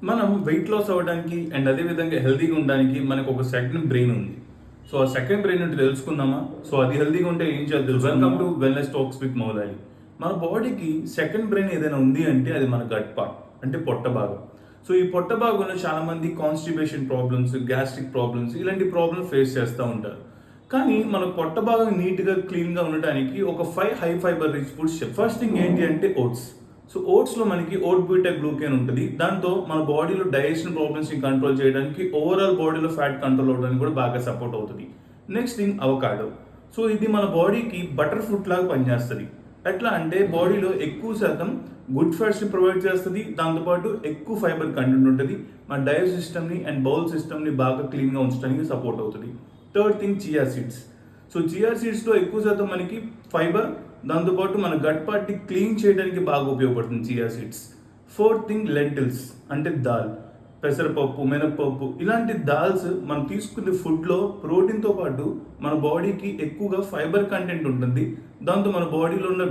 మనం weight loss అవ్వడానికి and అదే విధంగా హెల్తీగా ఉండడానికి మనకు ఒక సెకండ్ బ్రెయిన్ ఉంది. సో ఆ సెకండ్ బ్రెయిన్ అంటే తెలుసుకుందామా? సో అది హెల్తీగా ఉంటే ఏం చేయాలి తెలుసు. Welcome to wellness talks with Moula Ali. మన బాడీకి సెకండ్ బ్రెయిన్ ఏదైనా ఉంది అంటే అది మన గట్ పార్ట్, అంటే పొట్ట భాగం. సో ఈ పొట్ట భాగంలో చాలా మంది కాన్స్టిపేషన్ ప్రాబ్లమ్స్, గ్యాస్ట్రిక్ ప్రాబ్లమ్స్ ఇలాంటి ప్రాబ్లమ్స్ ఫేస్ చేస్తూ ఉంటారు. కానీ మన పొట్ట భాగం నీట్గా క్లీన్గా ఉండడానికి ఒక 5 high fibre rich foods. First thing ఏంటి అంటే ఓట్స్. సో ఓట్స్లో మనకి ఓట్ బీటా గ్లూకెన్ ఉంటుంది. దాంతో మన బాడీలో డైజెషన్ ప్రాబ్లమ్స్ని కంట్రోల్ చేయడానికి, ఓవరాల్ బాడీలో ఫ్యాట్ కంట్రోల్ అవ్వడానికి కూడా బాగా సపోర్ట్ అవుతుంది. Next thing avocado. సో ఇది మన బాడీకి బటర్ ఫ్రూట్ లాగా పనిచేస్తుంది. ఎట్లా అంటే బాడీలో ఎక్కువ శాతం గుడ్ ఫ్యాట్స్ని ప్రొవైడ్ చేస్తుంది, దాంతోపాటు ఎక్కువ ఫైబర్ కంటెంట్ ఉంటుంది. మన డైజెస్ట్ సిస్టమ్ని అండ్ బౌల్ సిస్టమ్ని బాగా క్లీన్గా ఉంచడానికి సపోర్ట్ అవుతుంది. Third thing chia seeds. So chia సీడ్స్లో ఎక్కువ శాతం మనకి ఫైబర్, దాంతోపాటు మన గట్ పార్ట్ని క్లీన్ చేయడానికి బాగా ఉపయోగపడుతుంది chia seeds. Fourth thing lintels, అంటే దాల్, పెసరపప్పు, మినప్పప్పు ఇలాంటి దాల్స్ మనం తీసుకునే ఫుడ్లో ప్రోటీన్తో పాటు మన బాడీకి ఎక్కువగా ఫైబర్ కంటెంట్ ఉంటుంది. దాంతో మన బాడీలో ఉన్న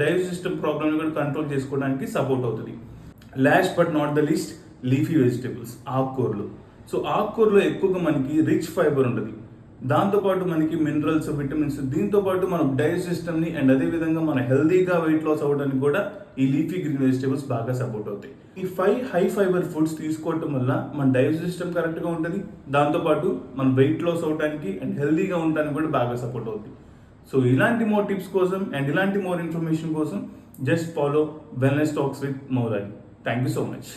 డైజెస్ట్ సిస్టమ్ ప్రాబ్లమ్ని కూడా కంట్రోల్ చేసుకోవడానికి సపోర్ట్ అవుతుంది. Last but not the least, leafy vegetables, ఆకుకూరలు. సో ఆకుకూరలో ఎక్కువగా మనకి రిచ్ ఫైబర్ ఉంటుంది. దాంతోపాటు మనకి మినరల్స్, విటమిన్స్, దీంతోపాటు మన డైజెస్ట్ సిస్టమ్ని అండ్ అదేవిధంగా మన హెల్దీగా వెయిట్ లాస్ అవ్వడానికి కూడా ఈ లీఫీ గ్రీన్ వెజిటేబుల్స్ బాగా సపోర్ట్ అవుతాయి. ఈ 5 హై ఫైబర్ ఫుడ్స్ తీసుకోవటం వల్ల మన డైజెస్ట్ సిస్టమ్ కరెక్ట్గా ఉంటుంది. దాంతోపాటు మన వెయిట్ లాస్ అవ్వడానికి అండ్ హెల్దీగా ఉండడానికి కూడా బాగా సపోర్ట్ అవుతుంది. సో ఇలాంటి మోర్ టిప్స్ కోసం అండ్ ఇలాంటి మోర్ ఇన్ఫర్మేషన్ కోసం just follow wellness talks with Moula Ali. Thank you so much.